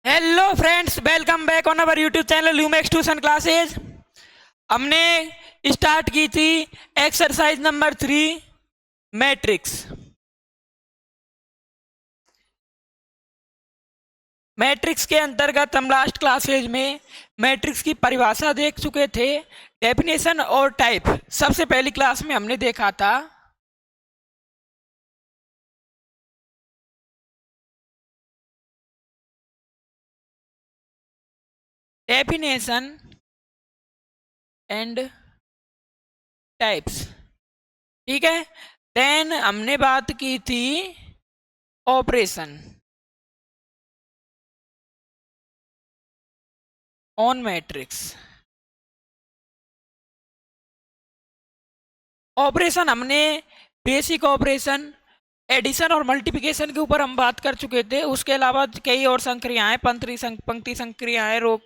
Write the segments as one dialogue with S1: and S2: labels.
S1: Hello friends, welcome back on our YouTube channel Lumex tuition classes. हमने start की थी exercise number 3, matrix. Matrix के अंतर्गत हम लास्ट क्लासेज में मैट्रिक्स की परिभाषा देख चुके थे, डेफिनेशन और टाइप। सबसे पहली क्लास में हमने देखा था डेफिनेशन एंड टाइप्स। ठीक है। देन हमने बात की थी ऑपरेशन ऑन मैट्रिक्स। ऑपरेशन हमने बेसिक ऑपरेशन, एडिशन और मल्टीप्लिकेशन के ऊपर हम बात कर चुके थे। उसके अलावा कई और संक्रियाएं, पंक्ति संक्रियाएं, रो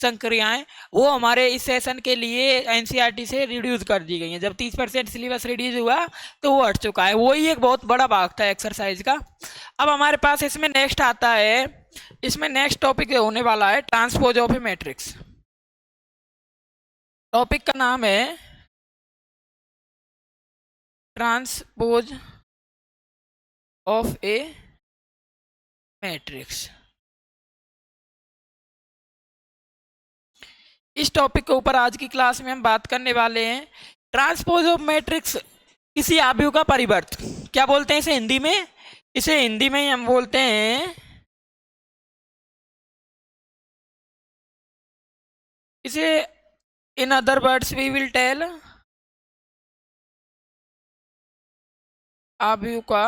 S1: संक्रियाएं, वो हमारे इस सेशन के लिए एनसीईआरटी से रिड्यूस कर दी गई हैं। जब 30% सिलेबस रिड्यूस हुआ तो वो हट चुका है। वही एक बहुत बड़ा भाग था एक्सरसाइज का। अब हमारे पास इसमें नेक्स्ट आता है, इसमें नेक्स्ट टॉपिक होने वाला है transpose of A matrix. Topic का नाम है ट्रांसपोज ऑफ ए मैट्रिक्स। इस टॉपिक के ऊपर आज की क्लास में हम बात करने वाले हैं। ट्रांसपोज ऑफ मैट्रिक्स किसी आव्यूह का परिवर्त, क्या बोलते हैं इसे हिंदी में? इसे हिंदी में ही हम बोलते हैं, इसे in other words we will tell आव्यूह का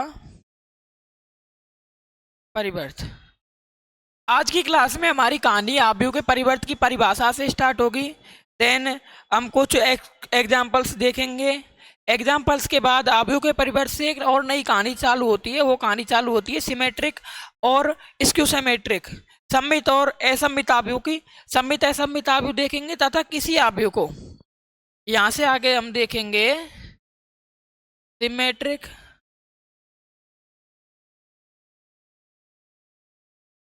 S1: परिवर्त। आज की क्लास में हमारी कहानी आव्यूह के परिवर्त की परिभाषा से स्टार्ट होगी। देन हम कुछ एग्जाम्पल्स देखेंगे। एग्जाम्पल्स के बाद आव्यूह के परिवर्त से एक और नई कहानी चालू होती है। वो कहानी चालू होती है सिमेट्रिक और स्क्यू सिमेट्रिक, सममित और असममित आव्यूह की। सममित असममित आव्यूह देखेंगे तथा किसी आव्यूह को, यहाँ से आगे हम देखेंगे सिमेट्रिक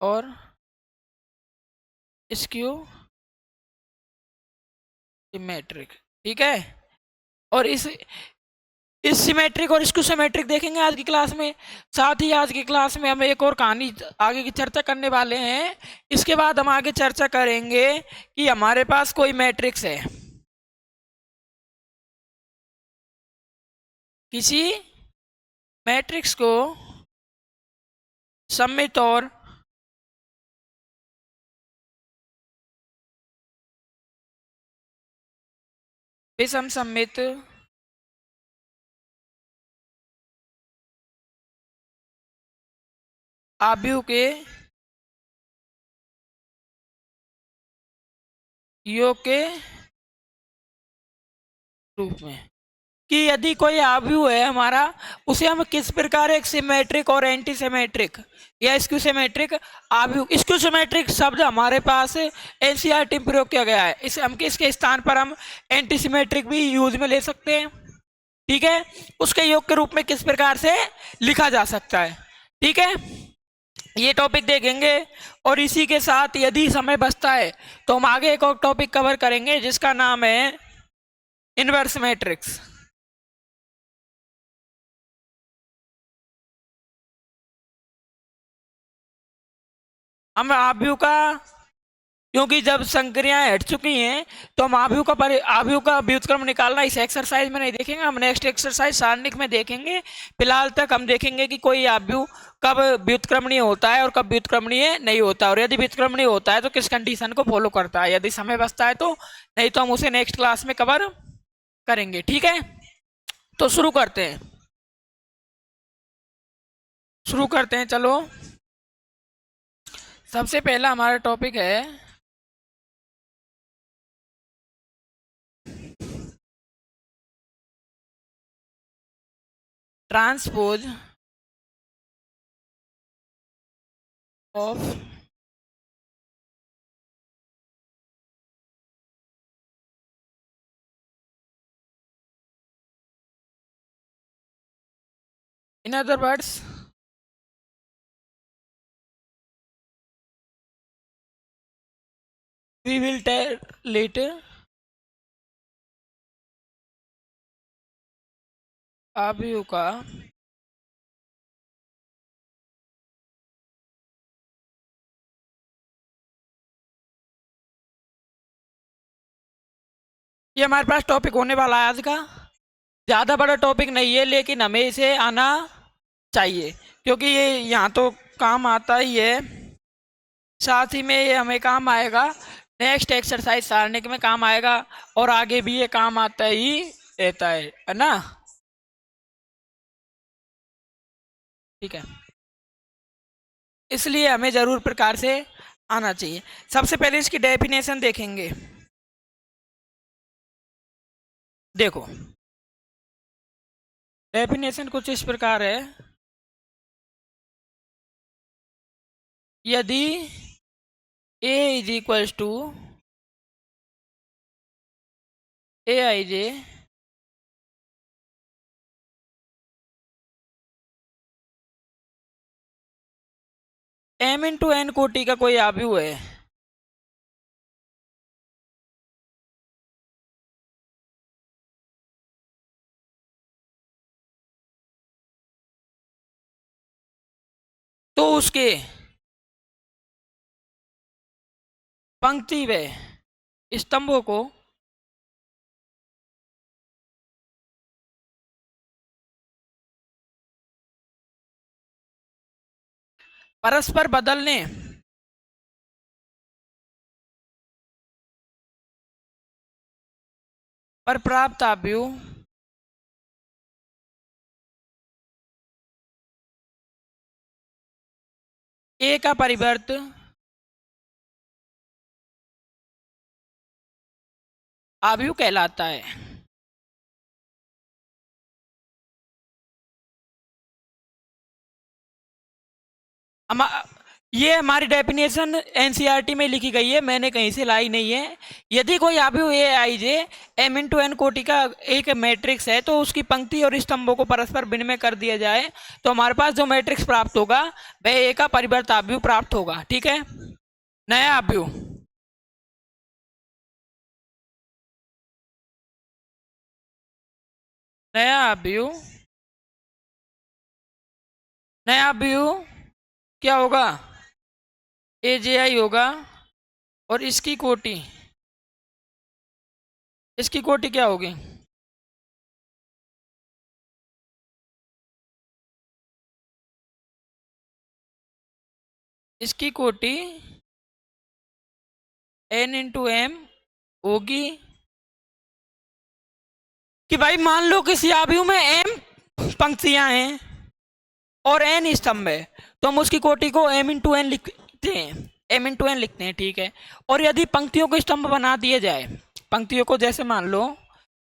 S1: और स्क्यू सिमेट्रिक। ठीक है। और इस सिमेट्रिक और स्क्यू सिमेट्रिक देखेंगे आज की क्लास में। साथ ही आज की क्लास में हम एक और कहानी आगे की चर्चा करने वाले हैं। इसके बाद हम आगे चर्चा करेंगे कि हमारे पास कोई मैट्रिक्स है, किसी मैट्रिक्स को सममित और विषम सममित आव्यूह के योग के रूप में, कि यदि कोई आव्यूह है हमारा, उसे हम किस प्रकार एक सिमेट्रिक और एंटी सिमेट्रिक या स्क्यू सिमेट्रिक आव्यूह, स्क्यू सिमेट्रिक शब्द हमारे पास एनसीईआरटी में प्रयोग किया गया है। इस हम इसके स्थान पर हम एंटी सिमेट्रिक भी यूज में ले सकते हैं। ठीक है। उसके योग के रूप में किस प्रकार से लिखा जा सकता है। ठीक है, ये टॉपिक देखेंगे। और इसी के साथ यदि समय बचता है तो हम आगे एक और टॉपिक कवर करेंगे जिसका नाम है इनवर्स मैट्रिक्स। हम आव्यूह का, क्योंकि जब संक्रियाएं हट चुकी हैं तो हम आव्यूह का व्युत्क्रम निकालना इस एक्सरसाइज में नहीं देखेंगे। हम नेक्स्ट एक्सरसाइज सारणिक में देखेंगे। फिलहाल तक हम देखेंगे कि कोई आव्यूह कब व्युत्क्रमणीय होता है और कब व्युत्क्रमणीय नहीं होता, और यदि व्युत्क्रमणीय होता है तो किस कंडीशन को फॉलो करता है। यदि समय बचता है तो, नहीं तो हम उसे नेक्स्ट क्लास में कवर करेंगे। ठीक है, तो शुरू करते हैं। चलो, सबसे पहला हमारा टॉपिक है transpose of in other words we will tell later अवयव का ये हमारे पास टॉपिक होने वाला है आज का। ज़्यादा बड़ा टॉपिक नहीं है, लेकिन हमें इसे आना चाहिए क्योंकि ये यहाँ तो काम आता ही है, साथ ही में ये हमें काम आएगा नेक्स्ट एक्सरसाइज सारने में काम आएगा, और आगे भी ये काम आता ही रहता है ना। ठीक है, इसलिए हमें जरूर प्रकार से आना चाहिए। सबसे पहले इसकी डेफिनेशन देखेंगे। देखो, डेफिनेशन कुछ इस प्रकार है, यदि a is equals to A I J m into N कोटि का कोई आव्यूह है, तो उसके पंक्ति व स्तंभों को परस्पर बदलने पर प्राप्त आव्यूह ए का परिवर्त आव्यूह कहलाता है। हम ये हमारी डेफिनेशन एनसीईआरटी में लिखी गई है, मैंने कहीं से लाई नहीं है। यदि कोई आव्यूह ए I J m into N कोटि का एक मैट्रिक्स है, तो उसकी पंक्ति और स्तंभों को परस्पर विनिमय कर दिया जाए तो हमारे पास जो मैट्रिक्स प्राप्त होगा वह ए का परिवर्त आव्यूह प्राप्त होगा। ठीक है, नया आव्यूह नया आव्यूह नया आव्यूह क्या होगा, ए जे आई होगा, और इसकी कोटि क्या होगी, इसकी कोटि n इंटू एम होगी। कि भाई मान लो किसी आव्यूह में m पंक्तियां हैं और n स्तंभ है, तो हम उसकी कोटि को m इंटू एन लिखते हैं। ठीक है, और यदि पंक्तियों को स्तंभ बना दिए जाए, पंक्तियों को जैसे मान लो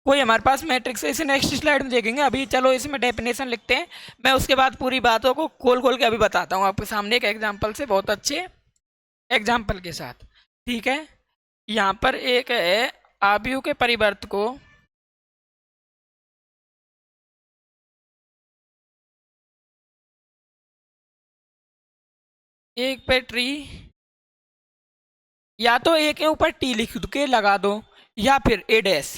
S1: कोई हमारे पास मैट्रिक्स है, इसे नेक्स्ट स्लाइड में देखेंगे, अभी चलो इसमें डेफिनेशन लिखते हैं। मैं उसके बाद पूरी बातों को खोल खोल के अभी बताता हूँ आपके सामने एक एग्जाम्पल से, बहुत अच्छे एग्जाम्पल के साथ। ठीक है, यहाँ पर एक है आव्यूह के परिवर्त को एक पे ट्री, या तो ए के ऊपर टी लिख के लगा दो, या फिर ए डैश।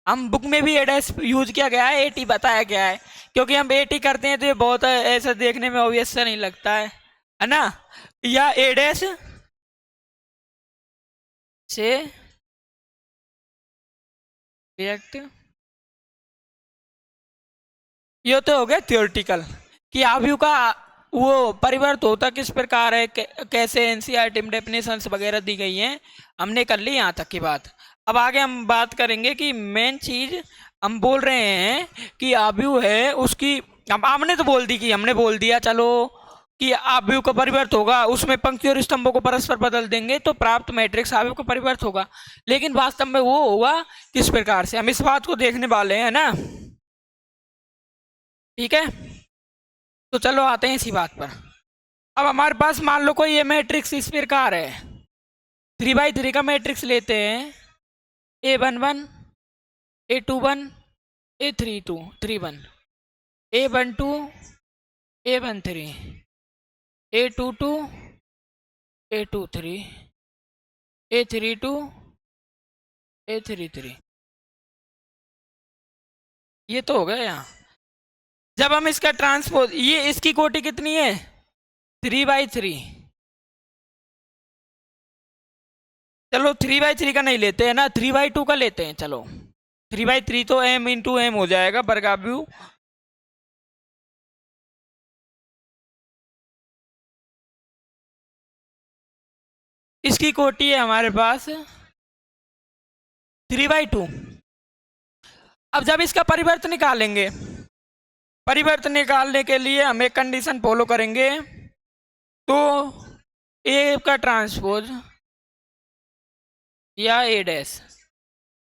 S1: हम बुक में भी ए डैश यूज किया गया है, ए टी बताया गया है, क्योंकि हम ए टी करते हैं तो ये बहुत ऐसा देखने में ऑब्वियस सा नहीं लगता है ना। या ए डैश से रिएक्ट, ये तो हो गया थियोरटिकल कि आव्यूह का वो परिवर्त होता किस प्रकार है, कैसे एनसीईआरटी में डेफिनेशंस वगैरह दी गई हैं, हमने कर ली यहाँ तक की बात। अब आगे हम बात करेंगे कि मेन चीज हम बोल रहे हैं कि आव्यूह है उसकी, अब आपने तो बोल दी कि हमने बोल दिया चलो कि आव्यूह का परिवर्त होगा, उसमें पंक्ति और स्तंभों को परस्पर बदल देंगे तो प्राप्त मैट्रिक्स आव्यूह का परिवर्त होगा। लेकिन वास्तव में वो होगा किस प्रकार से, हम इस बात को देखने वाले हैं ना। ठीक है, तो चलो आते हैं इसी बात पर। अब हमारे पास मान लो कोई ये मैट्रिक्स इस प्रकार है, 3x3 का मैट्रिक्स लेते हैं, A11 A21 A32 31, A12 A13 A22 A23 A32 A33, ये तो हो गया यहाँ। जब हम इसका ट्रांसपोज, ये इसकी कोटि कितनी है 3/3, चलो 3/3 का नहीं लेते हैं ना, 3/2 का लेते हैं। चलो 3/3 तो m×m हो जाएगा वर्गाव्यू। इसकी कोटि है हमारे पास 3/2। अब जब इसका परिवर्तन निकालेंगे, परिवर्तन निकालने के लिए हम एक कंडीशन फॉलो करेंगे। तो ए का ट्रांसपोज या ए डैश,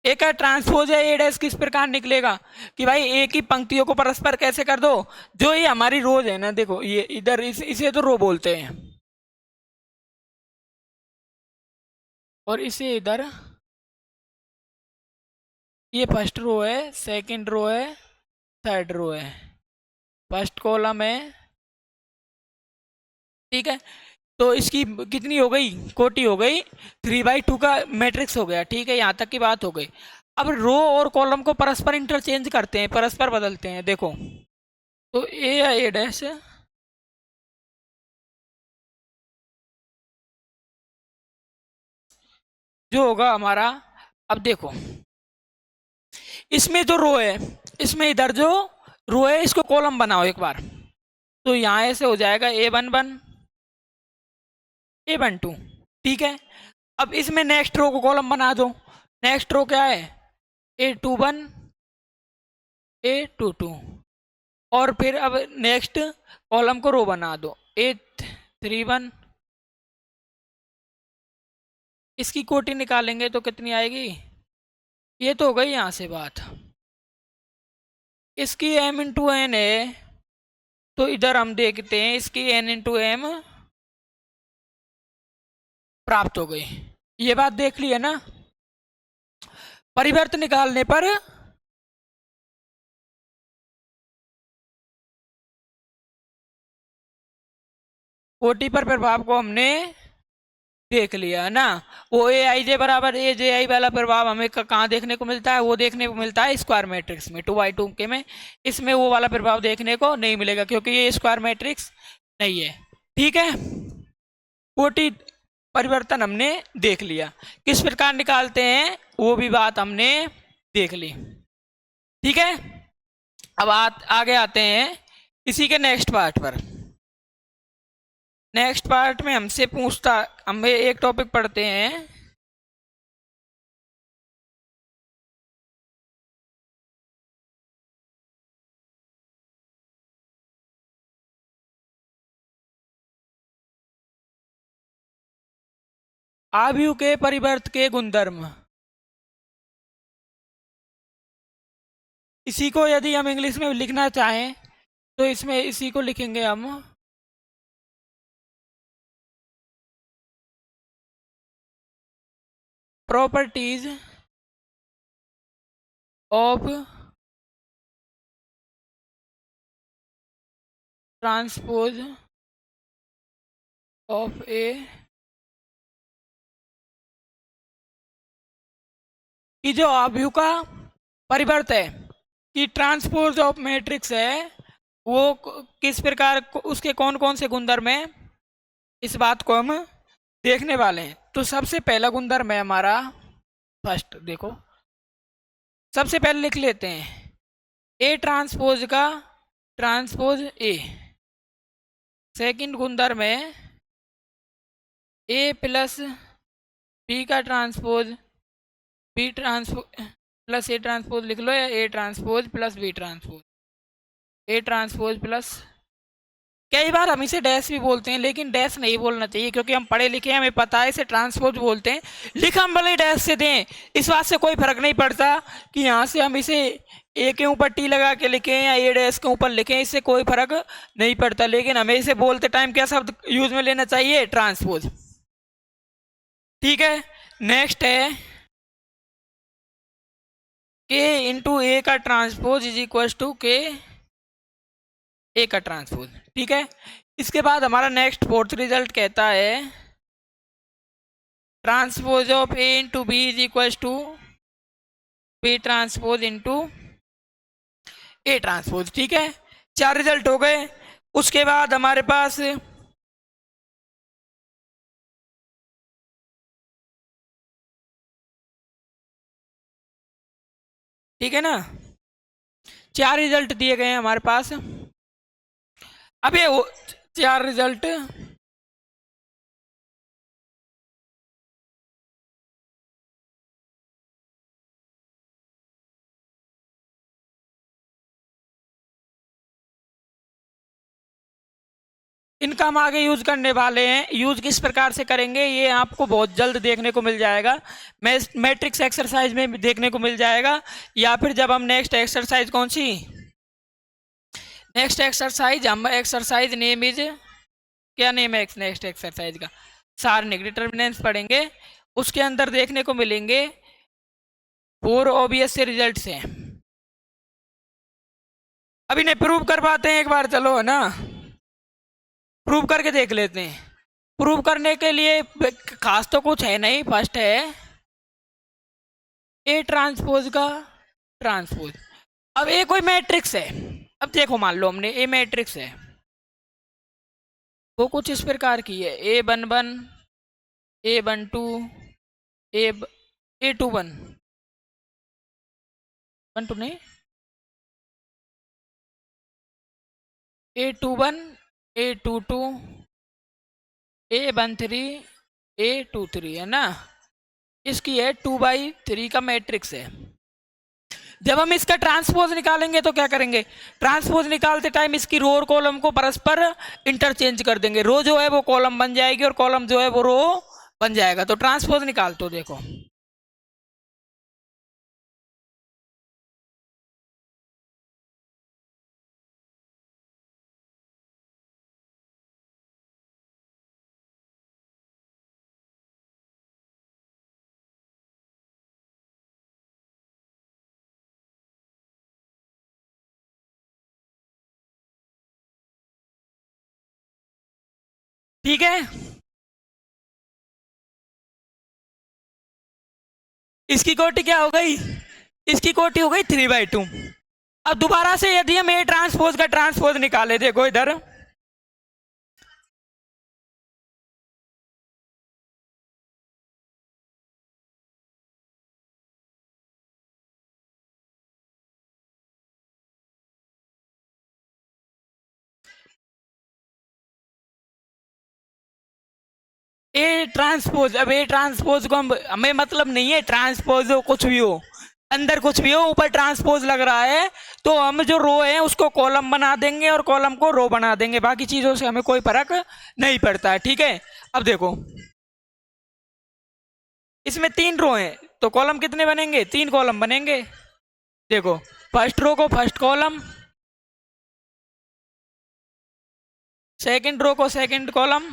S1: ए का ट्रांसपोज या ए डैश किस प्रकार निकलेगा कि भाई ए की पंक्तियों को परस्पर कैसे कर दो। जो ये हमारी रोज है ना, देखो ये इधर इसे तो रो बोलते हैं, और इसे इधर, ये फर्स्ट रो है, सेकंड रो है, थर्ड रो है, फर्स्ट कॉलम है, ठीक है। तो इसकी कितनी हो गई कोटि, हो गई 3/2 का मैट्रिक्स हो गया, ठीक है। यहाँ तक की बात हो गई। अब रो और कॉलम को परस्पर इंटरचेंज करते हैं, परस्पर बदलते हैं। देखो तो ए या ए डैश जो होगा हमारा, अब देखो इसमें जो रो है, इसमें इधर जो रो है इसको कॉलम बनाओ एक बार। तो यहाँ ऐसे हो जाएगा A11 A12, ठीक है। अब इसमें नेक्स्ट रो को कॉलम बना दो। नेक्स्ट रो क्या है A21 A22, और फिर अब नेक्स्ट कॉलम को रो बना दो A31। इसकी कोटि निकालेंगे तो कितनी आएगी, ये तो हो गई यहाँ से बात। इसकी m×n है, तो इधर हम देखते हैं इसकी n×m प्राप्त हो गई। ये बात देख ली है ना। परिवर्तन निकालने पर कोटि पर प्रभाव को हमने देख लिया है ना। वो A_i_j बराबर A_j_i वाला प्रभाव हमें कहाँ देखने को मिलता है, वो देखने को मिलता है स्क्वायर मैट्रिक्स में 2/2 के में। इसमें वो वाला प्रभाव देखने को नहीं मिलेगा क्योंकि ये स्क्वायर मैट्रिक्स नहीं है, ठीक है। कोटि परिवर्तन हमने देख लिया, किस प्रकार निकालते हैं वो भी बात हमने देख ली, ठीक है। अब आगे आते हैं इसी के नेक्स्ट पार्ट पर। नेक्स्ट पार्ट में हमसे पूछता, हम एक टॉपिक पढ़ते हैं आव्यूह के परिवर्त के गुणधर्म। इसी को यदि हम इंग्लिश में लिखना चाहें तो इसमें इसी को लिखेंगे हम प्रॉपर्टीज ऑफ ट्रांसपोज ऑफ ए, कि जो आव्यूह का परिवर्त है कि ट्रांसपोज ऑफ मैट्रिक्स है वो किस प्रकार उसके कौन कौन से गुणधर्म है, इस बात को हम देखने वाले हैं। तो सबसे पहला गुणधर्म है हमारा फर्स्ट, देखो सबसे पहले लिख लेते हैं ए ट्रांसपोज का ट्रांसपोज ए। सेकंड गुणधर्म है ए प्लस बी का transpose B transpose plus A transpose लिख लो, या A transpose plus B transpose, A transpose plus, कई बार हम इसे डैश भी बोलते हैं लेकिन डैश नहीं बोलना चाहिए क्योंकि हम पढ़े लिखे हैं, हमें पता है इसे ट्रांसपोज बोलते हैं। लिख हम भले डैश से दें, इस बात से कोई फर्क नहीं पड़ता कि यहाँ से हम इसे ए के ऊपर टी लगा के लिखें या ए डैश के ऊपर लिखें, इससे कोई फर्क नहीं पड़ता। लेकिन हमें इसे बोलते टाइम क्या शब्द यूज में लेना चाहिए, ट्रांसपोज, ठीक है। नेक्स्ट है के इंटू ए का ट्रांसपोज इज इक्वल टू के ए का ट्रांसपोज, ठीक है। इसके बाद हमारा नेक्स्ट फोर्थ रिजल्ट कहता है transpose of A into B is equal to B transpose into A transpose. ठीक है, 4 रिजल्ट हो गए। उसके बाद हमारे पास ठीक है ना, 4 रिजल्ट दिए गए हैं हमारे पास। अब ये 4 रिजल्ट इनका हम आगे यूज करने वाले हैं। यूज किस प्रकार से करेंगे ये आपको बहुत जल्द देखने को मिल जाएगा। मैट्रिक्स एक्सरसाइज में भी देखने को मिल जाएगा, या फिर जब हम नेक्स्ट एक्सरसाइज कौन सी, नेक्स्ट एक्सरसाइज हम एक्सरसाइज नेम इज, क्या नेम है नेक्स्ट एक्सरसाइज का, सारणिक डिटर्मिनेंट्स पढ़ेंगे। उसके अंदर देखने को मिलेंगे 4 ऑब्वियस से रिजल्ट से। अभी नहीं प्रूव कर पाते हैं, एक बार चलो है ना, प्रूव करके देख लेते हैं। प्रूव करने के लिए खास तो कुछ है नहीं, फर्स्ट है ए ट्रांसपोज का ट्रांसपोज। अब ए कोई मैट्रिक्स है, अब देखो मान लो हमने ए मैट्रिक्स है, वो कुछ इस प्रकार की है, A11 A12 A21 12 नहीं, A21 A22 A13 A23 है ना, इसकी है 2/3 का मैट्रिक्स है। जब हम इसका ट्रांसपोज निकालेंगे तो क्या करेंगे, ट्रांसपोज निकालते टाइम इसकी रो और कॉलम को परस्पर इंटरचेंज कर देंगे। रो जो है वो कॉलम बन जाएगी और कॉलम जो है वो रो बन जाएगा। तो ट्रांसपोज निकाल तो देखो, ठीक है। इसकी कोटि क्या हो गई, इसकी कोटि हो गई 3/2। अब दोबारा से यदि हम ए ट्रांसपोज का ट्रांसपोज निकाले, देखो इधर ए ट्रांसपोज, अब ए ट्रांसपोज को हम, हमें मतलब नहीं है ट्रांसपोज हो कुछ भी हो, अंदर कुछ भी हो, ऊपर ट्रांसपोज लग रहा है, तो हम जो रो है उसको कॉलम बना देंगे और कॉलम को रो बना देंगे, बाकी चीजों से हमें कोई फर्क नहीं पड़ता है। ठीक है, अब देखो इसमें 3 रो हैं तो कॉलम कितने बनेंगे, 3 कॉलम बनेंगे। देखो फर्स्ट रो को फर्स्ट कॉलम, सेकंड रो को सेकंड कॉलम,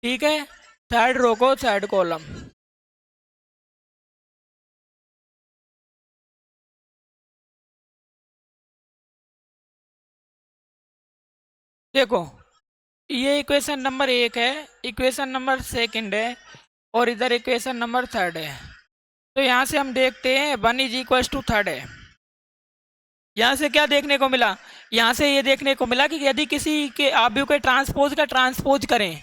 S1: ठीक है, थर्ड रो को थर्ड कॉलम। देखो ये इक्वेशन नंबर 1 है, इक्वेशन नंबर सेकंड है, और इधर इक्वेशन नंबर थर्ड है। तो यहाँ से हम देखते हैं 1 इज इक्वल टू थर्ड है। यहाँ से क्या देखने को मिला, यहाँ से ये देखने को मिला कि यदि किसी के आव्यूह के ट्रांसपोज का ट्रांसपोज करें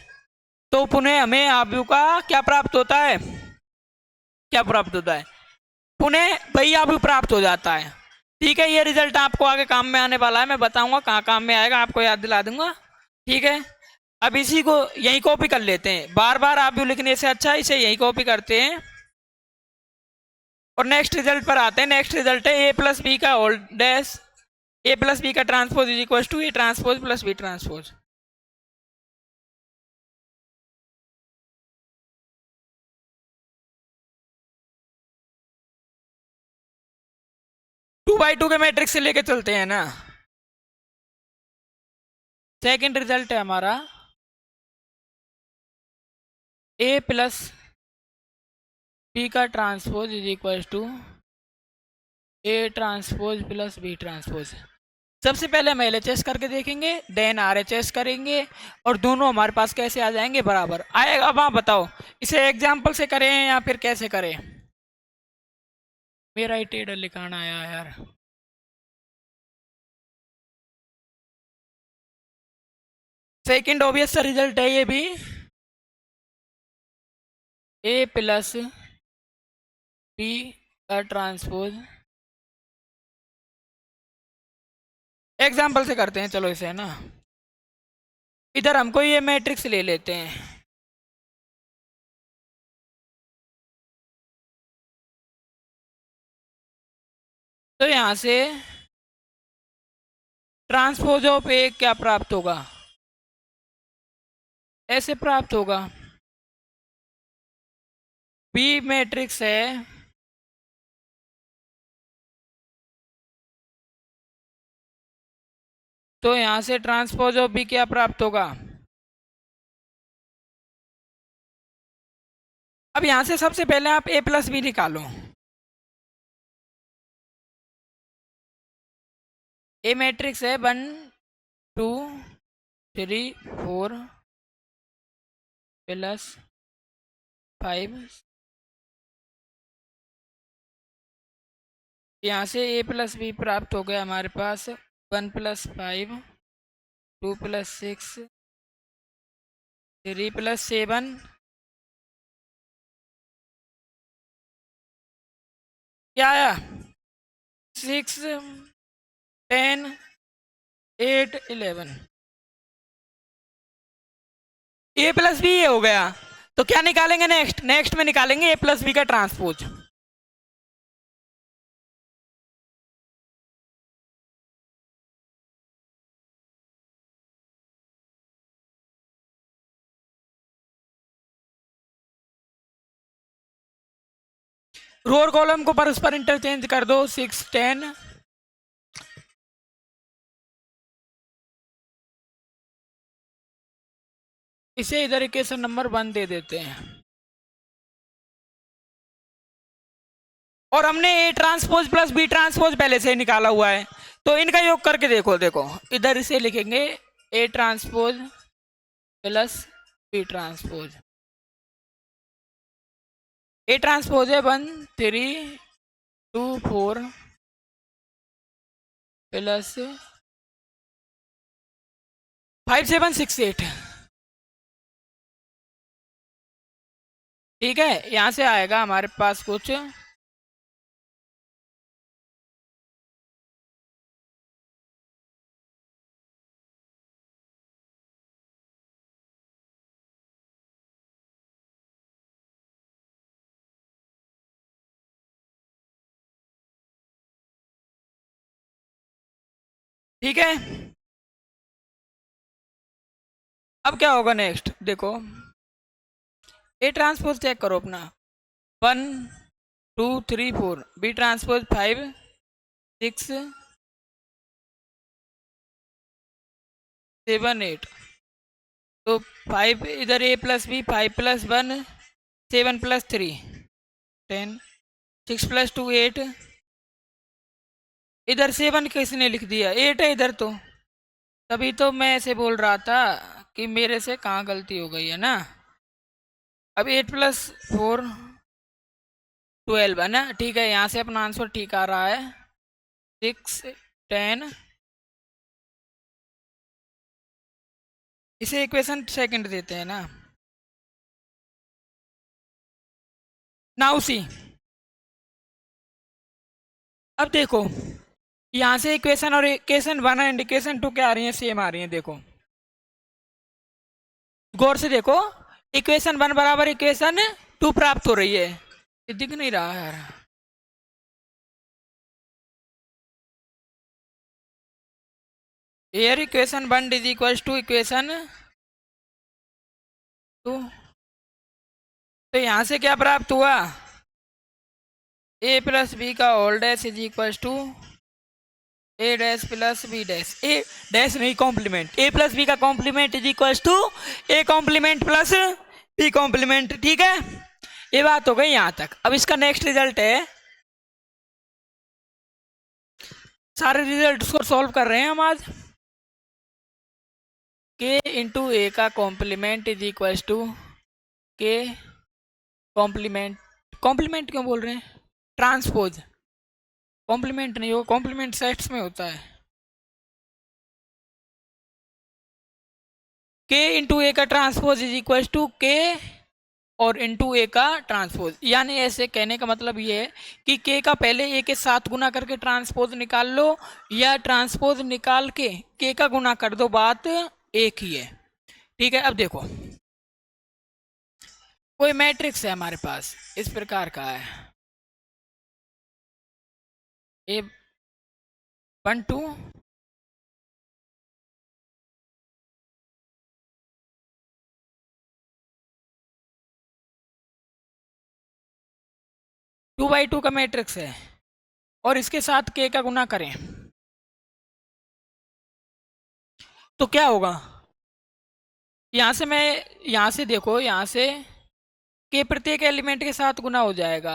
S1: तो पुनः हमें आव्यूह का क्या प्राप्त होता है, क्या प्राप्त होता है, पुनः वही आव्यूह प्राप्त हो जाता है। ठीक है, ये रिजल्ट आपको आगे काम में आने वाला है, मैं बताऊंगा कहाँ काम में आएगा, आपको याद दिला दूंगा। ठीक है, अब इसी को यही कॉपी कर लेते हैं, बार बार आव्यूह लिखने से अच्छा इसे यही कॉपी करते हैं और नेक्स्ट रिजल्ट पर आते हैं। नेक्स्ट रिजल्ट है ए प्लस बी का whole dash, A plus B का transpose is equal to A transpose plus B transpose. Two by two के मैट्रिक्स से लेके चलते हैं ना। सेकंड रिजल्ट है हमारा ए प्लस बी का transpose is equal to A transpose plus B transpose. सबसे पहले हम LHS करके देखेंगे, देन RHS करेंगे, और दोनों हमारे पास कैसे आ जाएंगे, बराबर आएगा। अब आप बताओ इसे एग्जाम्पल से करें या फिर कैसे करें। मेरा ही टेढ़ा लिखाना आया यार। सेकंड ऑब्वियस सा रिजल्ट है ये भी, ए प्लस बी का ट्रांसपोज। एग्जाम्पल से करते हैं चलो इसे, है ना। इधर हमको ये मैट्रिक्स ले लेते हैं, तो यहां से ट्रांसपोज ऑफ ए क्या प्राप्त होगा, ऐसे प्राप्त होगा। बी मैट्रिक्स है, तो यहां से ट्रांसपोज ऑफ बी क्या प्राप्त होगा। अब यहां से सबसे पहले आप ए प्लस बी निकालो। ए मैट्रिक्स है 1 2 3 4 प्लस 5। यहाँ से ए प्लस बी प्राप्त हो गया हमारे पास 1 प्लस 5 2 प्लस 6 3 प्लस 7 क्या आया 6 10 8 11। ए प्लस बी ये हो गया, तो क्या निकालेंगे नेक्स्ट, नेक्स्ट में निकालेंगे ए प्लस बी का ट्रांसपोज। रो और कॉलम को परस्पर इंटरचेंज कर दो, 6 10। इसे इधर इक्वेशन नंबर 1 दे देते हैं, और हमने A transpose plus B transpose पहले से ही निकाला हुआ है, तो इनका योग करके देखो। देखो इधर इसे लिखेंगे A transpose plus B transpose. A transpose है 1 3 2 4 प्लस 5 7 6 8। ठीक है, यहां से आएगा हमारे पास कुछ ठीक है। अब क्या होगा नेक्स्ट, देखो ए ट्रांसपोज चेक करो अपना 1 2 3 4, बी ट्रांसपोज 5 6 7 8। तो 5 इधर A plus B 5 plus 1 7 plus 3 10 6 plus 2 8। इधर 7 किसने लिख दिया, 8 है इधर, तो तभी तो मैं ऐसे बोल रहा था कि मेरे से कहाँ गलती हो गई है ना। अब 8 प्लस 4 12 है ना। ठीक है, यहाँ से अपना आंसर ठीक आ रहा है 6 10। इसे इक्वेशन सेकंड देते हैं ना। नाउ सी, अब देखो यहाँ से इक्वेशन और इक्वेशन 1 एंड इक्वेशन 2 क्या आ रही है, सेम आ रही है। देखो गौर से देखो, इक्वेशन 1 बराबर इक्वेशन 2 प्राप्त हो रही है। ये दिख नहीं रहा यार। एयर equation 1 is equal to equation 2। तो यहाँ से क्या प्राप्त हुआ, ए प्लस बी का whole dash is equal to A dash plus B dash. A dash नहीं, कॉम्प्लीमेंट, ए प्लस बी का complement is equal to A complement plus B complement. ठीक है, ये बात हो गई यहाँ तक। अब इसका नेक्स्ट रिजल्ट है सारे रिजल्ट्स को सॉल्व कर रहे हैं हम आज। के इंटू ए का कॉम्प्लीमेंट इज इक्वल टू के कॉम्प्लीमेंट, कॉम्प्लीमेंट क्यों बोल रहे हैं, ट्रांसपोज, कॉम्प्लीमेंट नहीं, वो कॉम्प्लीमेंट सेट्स में होता है। के इंटू ए का ट्रांसपोज इज इक्वल टू के और इंटू ए का ट्रांसपोज, यानी ऐसे कहने का मतलब ये है कि के का पहले ए के साथ गुना करके ट्रांसपोज निकाल लो, या ट्रांसपोज निकाल के का गुना कर दो, बात एक ही है। ठीक है, अब देखो कोई मैट्रिक्स है हमारे पास, इस प्रकार का है, ए 1 2 2/2 का मैट्रिक्स है, और इसके साथ के का गुना करें तो क्या होगा, यहाँ से मैं, यहाँ से देखो, यहाँ से के प्रत्येक एलिमेंट के साथ गुना हो जाएगा,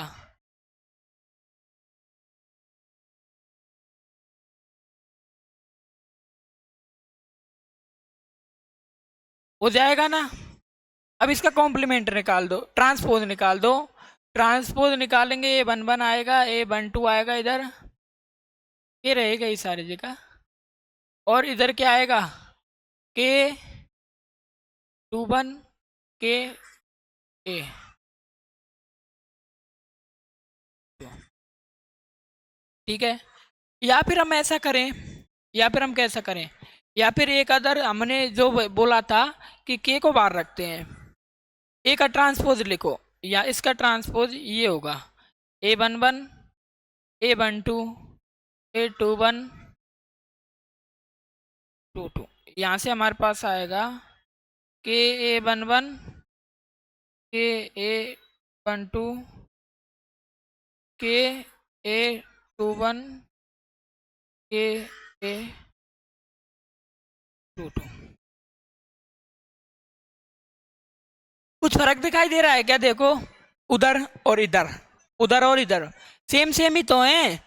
S1: हो जाएगा ना। अब इसका कॉम्प्लीमेंट निकाल दो, ट्रांसपोज निकाल दो, ट्रांसपोज निकालेंगे ए 1 1 आएगा, ए 1 2 आएगा, इधर ये रहेगा ये सारी जगह, और इधर क्या आएगा, के 2 1 के ए। ठीक है, या फिर हम ऐसा करें, या फिर हम कैसा करें, या फिर एक अदर हमने जो बोला था कि के को बाहर रखते हैं, ए का ट्रांसपोज लिखो, या इसका ट्रांसपोज ये होगा, ए 1 1 ए 1 2 ए 2 1 2 2, यहाँ से हमारे पास आएगा के ए 1 1 के ए 1 2 के ए 2 1 के ए 2 2। कुछ फर्क दिखाई दे रहा है क्या, देखो उधर और इधर, उधर और इधर सेम सेम ही तो हैं,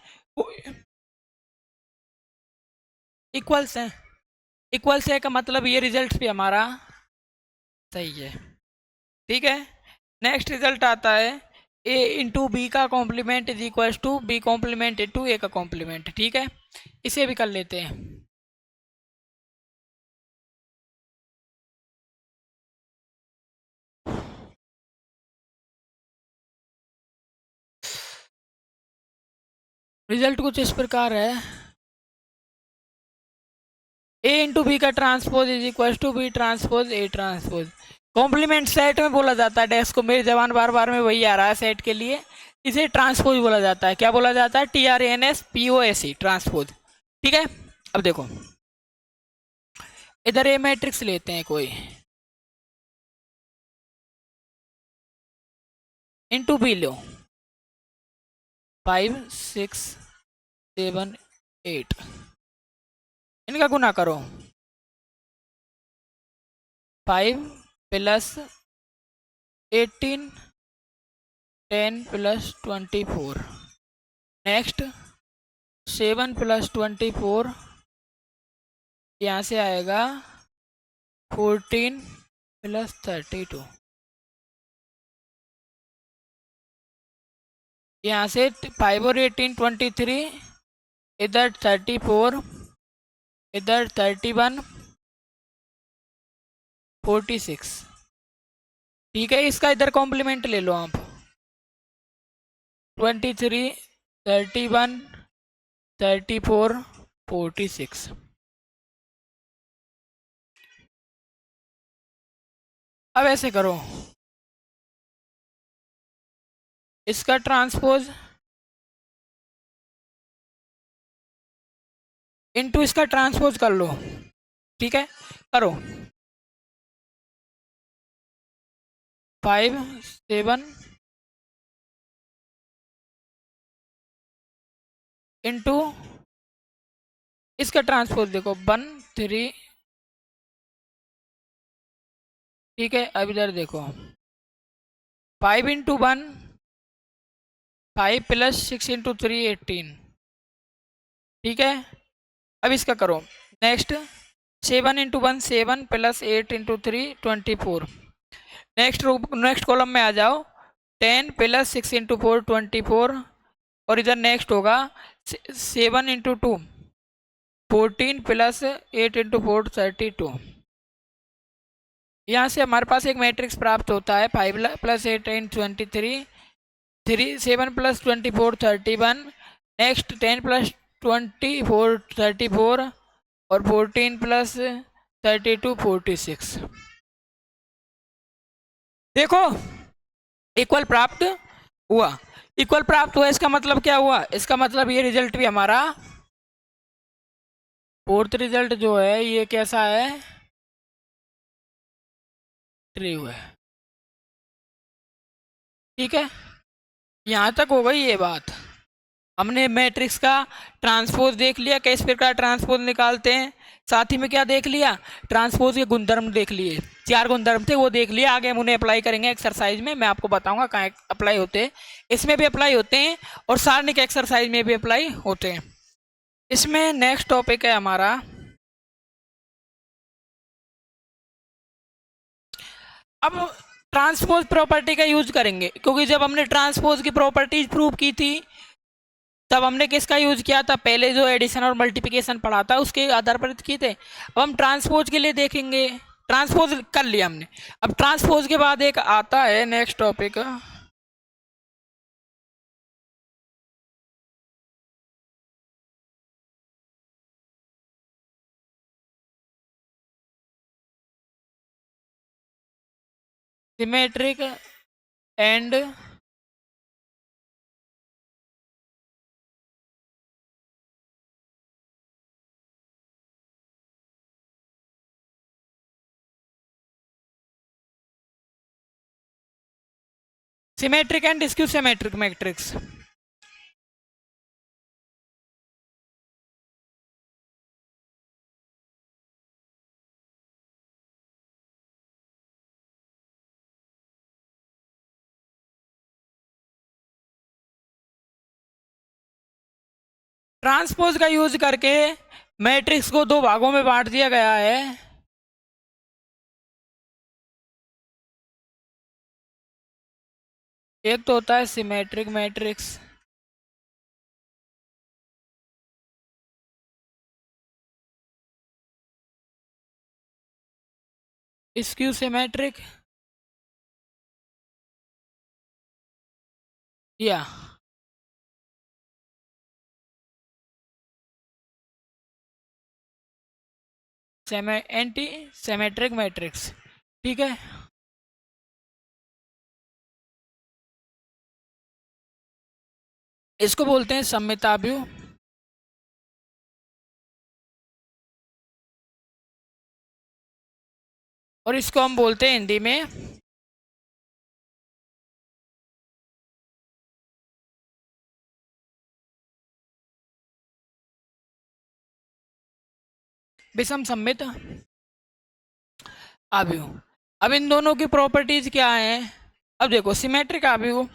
S1: इक्वल्स हैं, इक्वल्स है का मतलब ये रिजल्ट भी हमारा सही है। ठीक है, नेक्स्ट रिजल्ट आता है ए इंटू बी का complement is equal to B complement into A का कॉम्प्लीमेंट। ठीक है, इसे भी कर लेते हैं। रिजल्ट कुछ इस प्रकार है, ए इंटू बी का transpose is equal to B transpose A transpose. Complement set में बोला जाता है, डेस्क को मेरी जबान बार बार में वही आ रहा है सेट के लिए, इसे ट्रांसपोज बोला जाता है। क्या बोला जाता है, TRANSPOSE ट्रांसपोज। ठीक है, अब देखो इधर ए मैट्रिक्स लेते हैं कोई, इंटू बी लो, 5 6 7 8, इनका गुना करो, 5 प्लस 18 10 प्लस 24, नेक्स्ट 7 प्लस 24, यहाँ से आएगा 14 प्लस 32, यहाँ से 5 और 18 23, इधर 34, इधर 31 46। ठीक है, इसका इधर कॉम्प्लीमेंट ले लो आप, 23 31 34 46। अब ऐसे करो, इसका ट्रांसपोज इनटू इसका ट्रांसपोज कर लो। ठीक है, करो, 5 7 इंटू इसका ट्रांसपोज देखो 1 3। ठीक है, अब इधर देखो 5 इंटू 1 5 प्लस 6 इंटू 3 18, ठीक है, अब इसका करो नेक्स्ट। 7 × 1 7 प्लस 8 × 3 24। नेक्स्ट कॉलम में आ जाओ। 10 + 6 × 4 24। और इधर नेक्स्ट होगा 7 × 2 14 + 8 × 4 32। यहाँ से हमारे पास एक मैट्रिक्स प्राप्त होता है 5 + 8 × 23 7 + 24 31। नेक्स्ट 10 + 24 34। और 14 + 32 46। देखो इक्वल प्राप्त हुआ। इक्वल प्राप्त हुआ इसका मतलब क्या हुआ? इसका मतलब ये रिजल्ट भी हमारा फोर्थ रिजल्ट जो है ये कैसा है? ट्रू है। ठीक है, यहाँ तक हो गई ये बात। हमने मैट्रिक्स का ट्रांसपोज देख लिया, किस प्रकार ट्रांसपोज निकालते हैं। साथ ही में क्या देख लिया? ट्रांसपोज के गुणधर्म देख लिए। 4 गुणधर्म थे वो देख लिया। आगे हम उन्हें अप्लाई करेंगे एक्सरसाइज में, मैं आपको बताऊंगा कहाँ अप्लाई होते हैं। इसमें भी अप्लाई होते हैं और सारणिक एक्सरसाइज में भी अप्लाई होते हैं। इसमें नेक्स्ट टॉपिक है हमारा, अब ट्रांसपोज प्रॉपर्टी का यूज करेंगे, क्योंकि जब हमने ट्रांसपोज की प्रॉपर्टीज प्रूव की थी तब हमने किसका यूज किया था? पहले जो एडिशन और मल्टीप्लिकेशन पढ़ा था उसके आधार पर किए थे। अब हम ट्रांसपोज के लिए देखेंगे। ट्रांसपोज कर लिया हमने। अब ट्रांसपोज के बाद एक आता है next topic, symmetric and symmetric and skew symmetric matrix. Transpose का यूज करके मैट्रिक्स को दो भागों में बांट दिया गया है। एक तो होता है सिमेट्रिक मैट्रिक्स, स्क्यू सिमेट्रिक या एंटी सिमेट्रिक मैट्रिक्स। ठीक है, इसको बोलते हैं सममिताभ्यु। और इसको हम बोलते हैं हिंदी में विषम सममित आव्यूह। अब इन दोनों की प्रॉपर्टीज क्या है? अब देखो सिमेट्रिक आव्यूह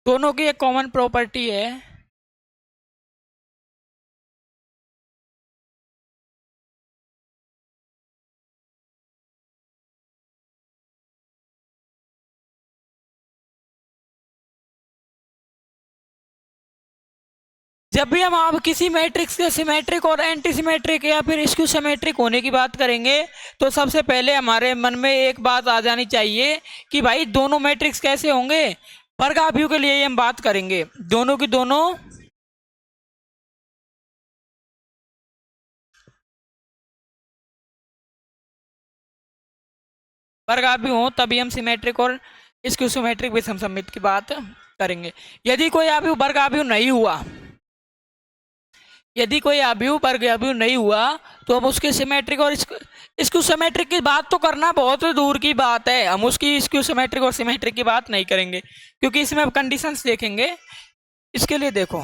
S1: दोनों की एक कॉमन प्रॉपर्टी है, जब भी हम आप किसी मैट्रिक्स के सिमेट्रिक और एंटी सिमेट्रिक या फिर स्क्यू सिमेट्रिक होने की बात करेंगे तो सबसे पहले हमारे मन में एक बात आ जानी चाहिए कि भाई दोनों मैट्रिक्स कैसे होंगे। वर्गाभ्यू के लिए हम बात करेंगे, दोनों की दोनों वर्गाभ्यू हो तभी हम सिमेट्रिक और स्क्यू सिमेट्रिक विषम सममित की बात करेंगे। यदि कोई अभी वर्गाभ्यू नहीं हुआ, यदि कोई अवयव वर्गाभ्यू नहीं हुआ तो अब उसके सिमेट्रिक और स्क्यू सिमेट्रिक की बात तो करना बहुत दूर की बात है। हम उसकी स्क्यू सिमेट्रिक और सिमेट्रिक की बात नहीं करेंगे, क्योंकि इसमें अब कंडीशंस देखेंगे। इसके लिए देखो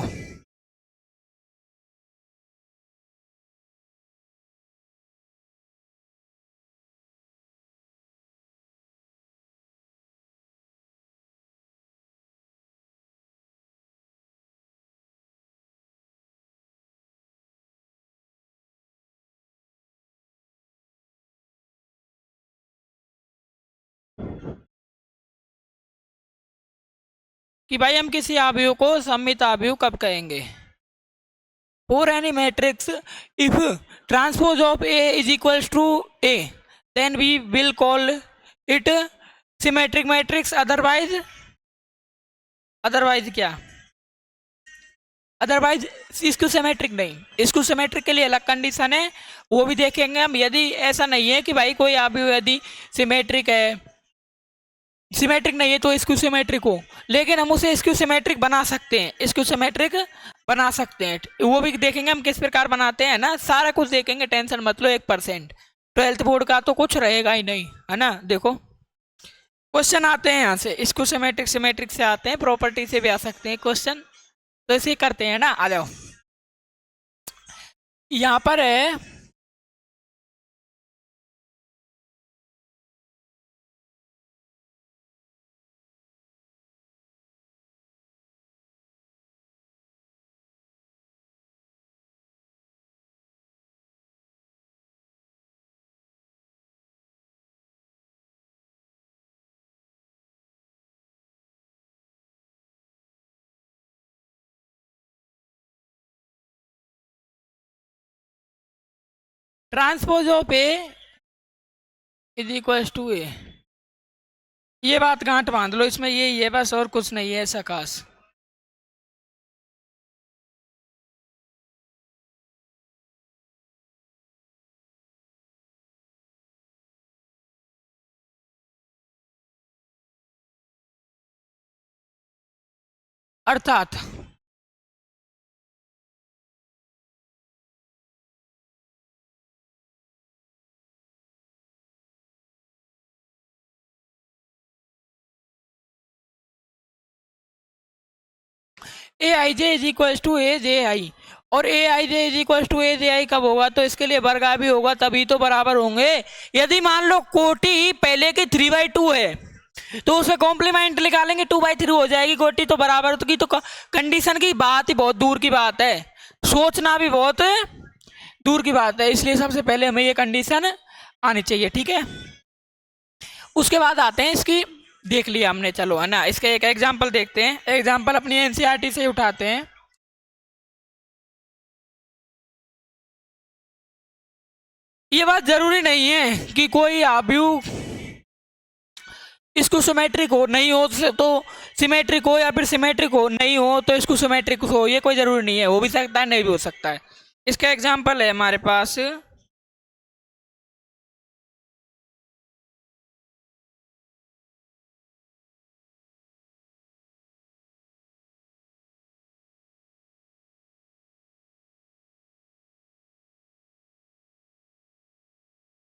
S1: कि भाई हम किसी आव्यूह को सममित आव्यूह कब कहेंगे। For any matrix, if transpose of A is equals to A, then we will call it symmetric matrix. otherwise क्या, अदरवाइज इसको सिमेट्रिक नहीं। इसको सिमेट्रिक के लिए अलग कंडीशन है, वो भी देखेंगे हम। यदि ऐसा नहीं है कि भाई कोई आव्यूह यदि सिमेट्रिक है, सिमेट्रिक नहीं है तो इसको सिमेट्रिक हो, लेकिन हम उसे इसको सिमेट्रिक बना सकते हैं, इसको सिमेट्रिक बना सकते हैं, वो भी देखेंगे हम किस प्रकार बनाते हैं ना, सारा कुछ देखेंगे, टेंशन मत लो। 1% 12th बोर्ड का तो कुछ रहेगा ही नहीं, है ना। देखो क्वेश्चन आते हैं यहाँ से, इसको सिमेट्रिक सिमेट्रिक से आते हैं, प्रॉपर्टी से भी आ सकते हैं क्वेश्चन, तो इसे करते हैं ना। आ जाओ, यहाँ पर है transpose of A is equal to A. ये बात गांठ बांध लो, इसमें ये बस, और कुछ नहीं है ऐसा खास। अर्थात ए I J is equal to ए जे आई, और ए I J is equal to ए जे आई कब होगा, तो इसके लिए वर्ग भी होगा, तभी तो बराबर होंगे। यदि मान लो कोटि पहले की 3/2 है, तो उसे कॉम्प्लीमेंट निकालेंगे, 2/3 हो जाएगी कोटि, तो बराबर की तो कंडीशन की बात ही बहुत दूर की बात है, सोचना भी बहुत दूर की बात है। इसलिए सबसे पहले हमें ये कंडीशन आनी चाहिए, ठीक है। उसके बाद आते हैं इसकी, देख लिया हमने, चलो है ना, इसका एक एग्जाम्पल देखते हैं। एग्जाम्पल अपनी एनसीईआरटी से उठाते हैं। ये बात जरूरी नहीं है कि कोई आव्यूह इसको सिमेट्रिक हो, नहीं हो तो सिमेट्रिक हो, या फिर सिमेट्रिक हो नहीं हो तो इसको सिमेट्रिक हो, ये कोई जरूरी नहीं है, हो भी सकता है नहीं भी हो सकता है। इसका एग्जाम्पल है हमारे पास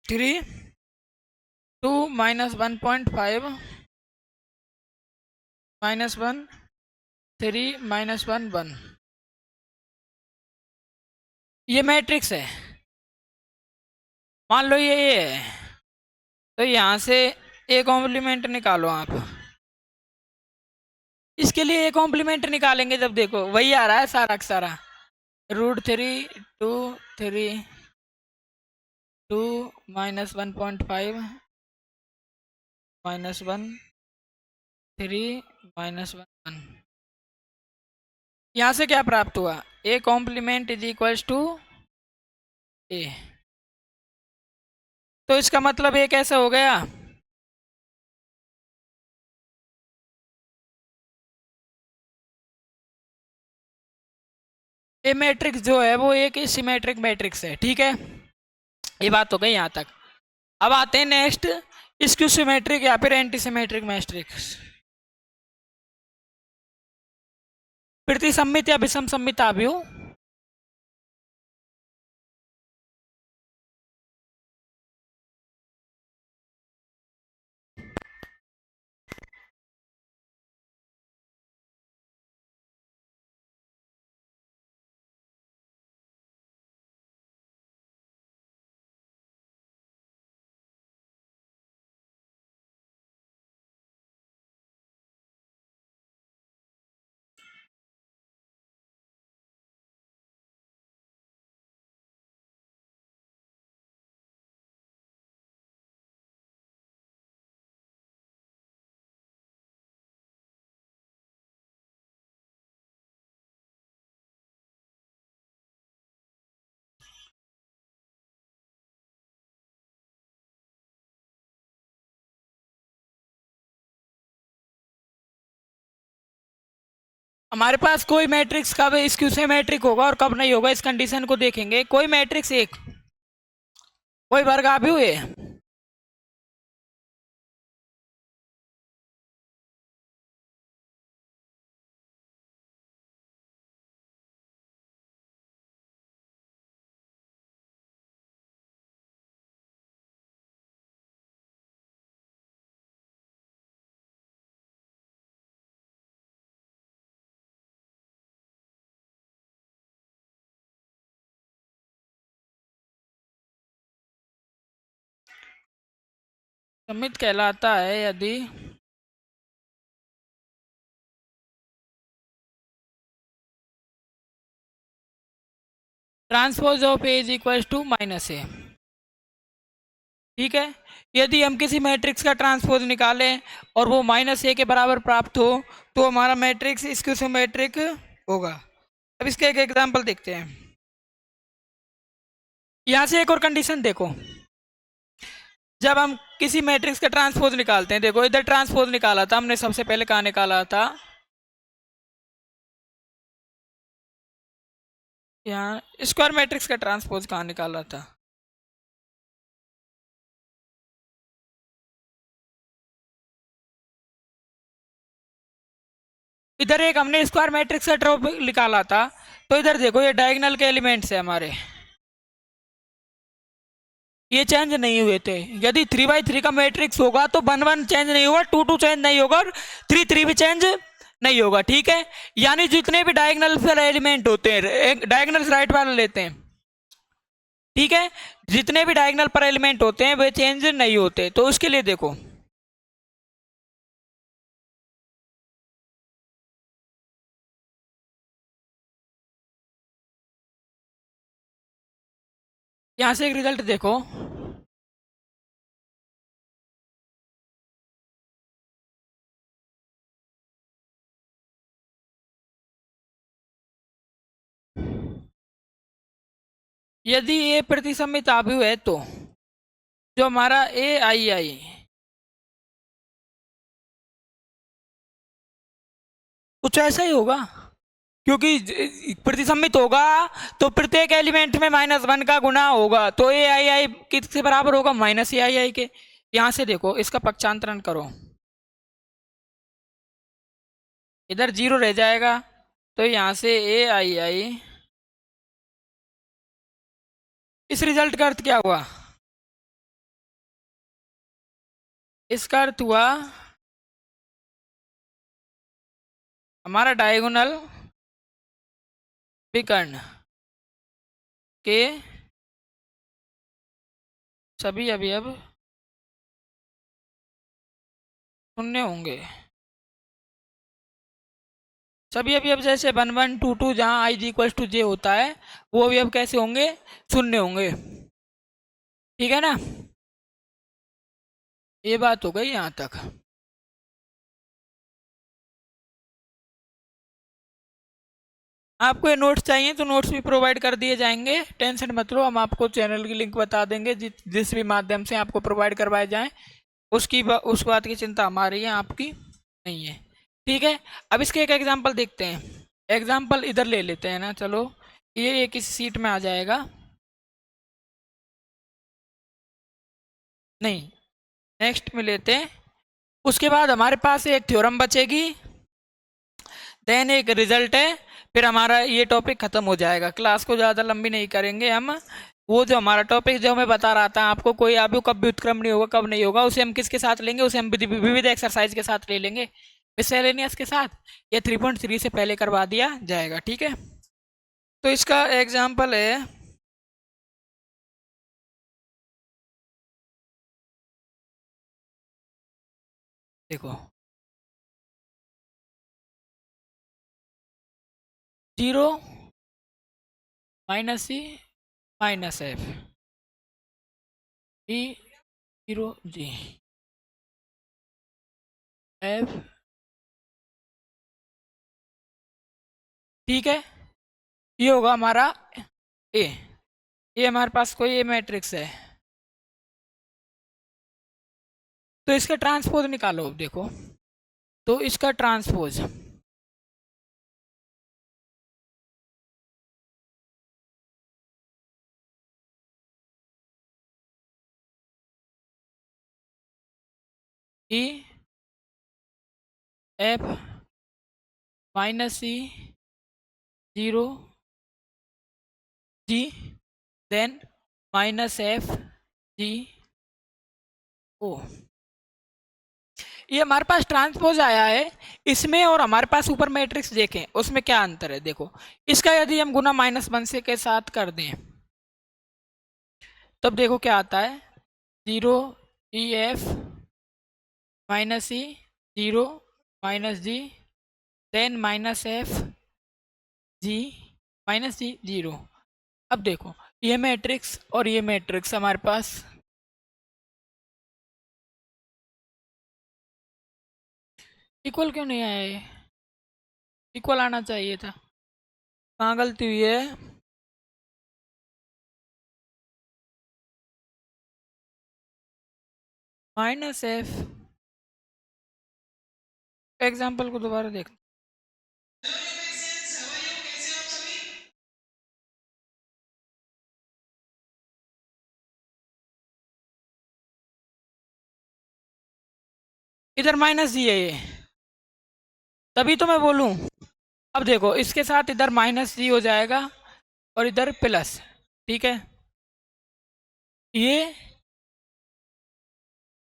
S1: थ्री टू -1.5 -1 3 -1 1। ये मैट्रिक्स है, मान लो ये है, तो यहाँ से ए कॉम्प्लीमेंट निकालो आप। इसके लिए ए कॉम्प्लीमेंट निकालेंगे जब, देखो वही आ रहा है सारा का सारा, √3 2 3 2 -1.5 -1 3 -1 1। यहाँ से क्या प्राप्त हुआ, A complement is equals to A. तो इसका मतलब ये कैसे हो गया, ए मैट्रिक्स जो है वो एक सिमेट्रिक मैट्रिक्स है, ठीक है। ये बात हो गई यहाँ तक। अब आते हैं नेक्स्ट, स्क्यू सिमेट्रिक या फिर एंटी सिमेट्रिक मैट्रिक्स। प्रतिसम्मित या विषम सम्मित आव्यूह। हमारे पास कोई मैट्रिक्स कब स्क्यू सिमेट्रिक होगा और कब नहीं होगा, इस कंडीशन को देखेंगे। कोई मैट्रिक्स एक, कोई वर्ग आव्यूह है, समित कहलाता है यदि transpose of A is equal to minus A. ठीक है, यदि हम किसी मैट्रिक्स का ट्रांसपोज निकालें और वो माइनस ए के बराबर प्राप्त हो तो हमारा मैट्रिक्स स्क्यू सिमेट्रिक होगा। अब इसका एक एग्जांपल देखते हैं। यहाँ से एक और कंडीशन देखो, जब हम किसी मैट्रिक्स का ट्रांसपोज निकालते हैं, देखो इधर ट्रांसपोज निकाला था हमने, सबसे पहले कहाँ निकाला था, यहाँ स्क्वायर मैट्रिक्स का ट्रांसपोज कहाँ निकाला था, इधर एक हमने स्क्वायर मैट्रिक्स का ड्रॉप निकाला था। तो इधर देखो ये डायगोनल के एलिमेंट्स है हमारे, ये चेंज नहीं हुए थे। यदि 3 by 3 का मैट्रिक्स होगा तो 1 1 चेंज नहीं होगा, 2 2 चेंज नहीं होगा और 3 3 भी चेंज नहीं होगा। ठीक है, यानी जितने भी डायगोनल पर एलिमेंट होते हैं, डायगोनल राइट वाला लेते हैं, ठीक है, जितने भी डायगोनल पर एलिमेंट होते हैं वे चेंज नहीं होते। तो उसके लिए देखो, यहां से एक रिजल्ट देखो, यदि ये प्रतिसमित आव्यूह है तो जो हमारा ए आई आई कुछ ऐसा ही होगा, क्योंकि प्रतिसमित होगा तो प्रत्येक एलिमेंट में -1 का गुणा होगा, तो ए आई आई किसके बराबर होगा, माइनस ए आई आई के। यहां से देखो इसका पक्षांतरण करो, इधर 0 रह जाएगा, तो यहां से ए आई आई, इस रिजल्ट का अर्थ क्या हुआ, इसका अर्थ हुआ हमारा डायगोनल विकर्ण के सभी अवयव शून्य होंगे। सभी अवयव जैसे 1 1 2 2 जहाँ आई जी इक्वल टू जे होता है, वो अवयव कैसे होंगे, शून्य होंगे। ठीक है ना, ये बात हो गई यहाँ तक। आपको ये नोट्स चाहिए तो नोट्स भी प्रोवाइड कर दिए जाएंगे, टेंशन मत लो, हम आपको चैनल की लिंक बता देंगे, जिस भी माध्यम से आपको प्रोवाइड करवाए जाएं, उस बात की चिंता हमारी है, आपकी नहीं है। ठीक है, अब इसके एक एग्जांपल देखते हैं। एग्जांपल इधर ले लेते हैं ना, चलो ये एक इस सीट में आ जाएगा, नहीं नेक्स्ट में लेते हैं। उसके बाद हमारे पास एक थ्योरम बचेगी, देन एक रिजल्ट है, फिर हमारा ये टॉपिक खत्म हो जाएगा। क्लास को ज़्यादा लंबी नहीं करेंगे हम। वो जो हमारा टॉपिक जो मैं बता रहा था आपको, कोई आव्यूह कब व्युत्क्रम नहीं होगा कब नहीं होगा, उसे हम किसके साथ लेंगे, उसे हम विविध एक्सरसाइज के साथ ले लेंगे, मिससेलेनियस के साथ। ये 3.3 से पहले करवा दिया जाएगा। ठीक है, तो इसका एग्जाम्पल है, देखो 0 -c -f e 0 g f। ठीक है, ये होगा हमारा ए, ये हमारे पास कोई ए मैट्रिक्स है, तो इसका ट्रांसपोज निकालो। देखो तो इसका ट्रांसपोज ई एफ माइनस ई 0 जी देन माइनस एफ जी ओ। ये हमारे पास ट्रांसपोज आया है इसमें, और हमारे पास ऊपर मैट्रिक्स देखें उसमें क्या अंतर है। देखो इसका यदि हम गुना -1 से के साथ कर दें तब देखो क्या आता है, 0 E F minus E 0 minus G then minus F G minus G 0। अब देखो ये मैट्रिक्स और ये मैट्रिक्स हमारे पास इक्वल क्यों नहीं आया, ये इक्वल आना चाहिए था, कहाँ गलती हुई है। माइनस एफ, एग्जाम्पल को दोबारा देख, इधर माइनस जी है ये, तभी तो मैं बोलूं। अब देखो इसके साथ इधर माइनस जी हो जाएगा और इधर प्लस, ठीक है, ये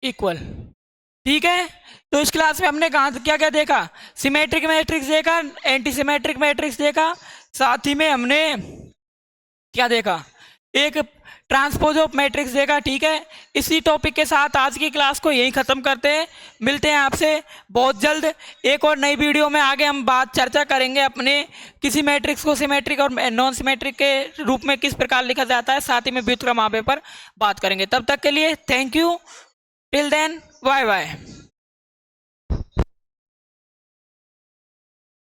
S1: इक्वल, ठीक है। तो इस क्लास में हमने कहा क्या क्या देखा, सिमेट्रिक मैट्रिक्स देखा, एंटी सिमेट्रिक मैट्रिक्स देखा, साथ ही में हमने क्या देखा, एक ट्रांसपोज ऑफ मैट्रिक्स देखा, ठीक है। इसी टॉपिक के साथ आज की क्लास को यहीं ख़त्म करते हैं, मिलते हैं आपसे बहुत जल्द एक और नई वीडियो में। आगे हम बात चर्चा करेंगे अपने किसी मैट्रिक्स को सिमेट्रिक और नॉन सिमेट्रिक के रूप में किस प्रकार लिखा जाता है, साथ ही में व्युत्क्रम आवे पर बात करेंगे। तब तक के लिए thank you, till then bye bye.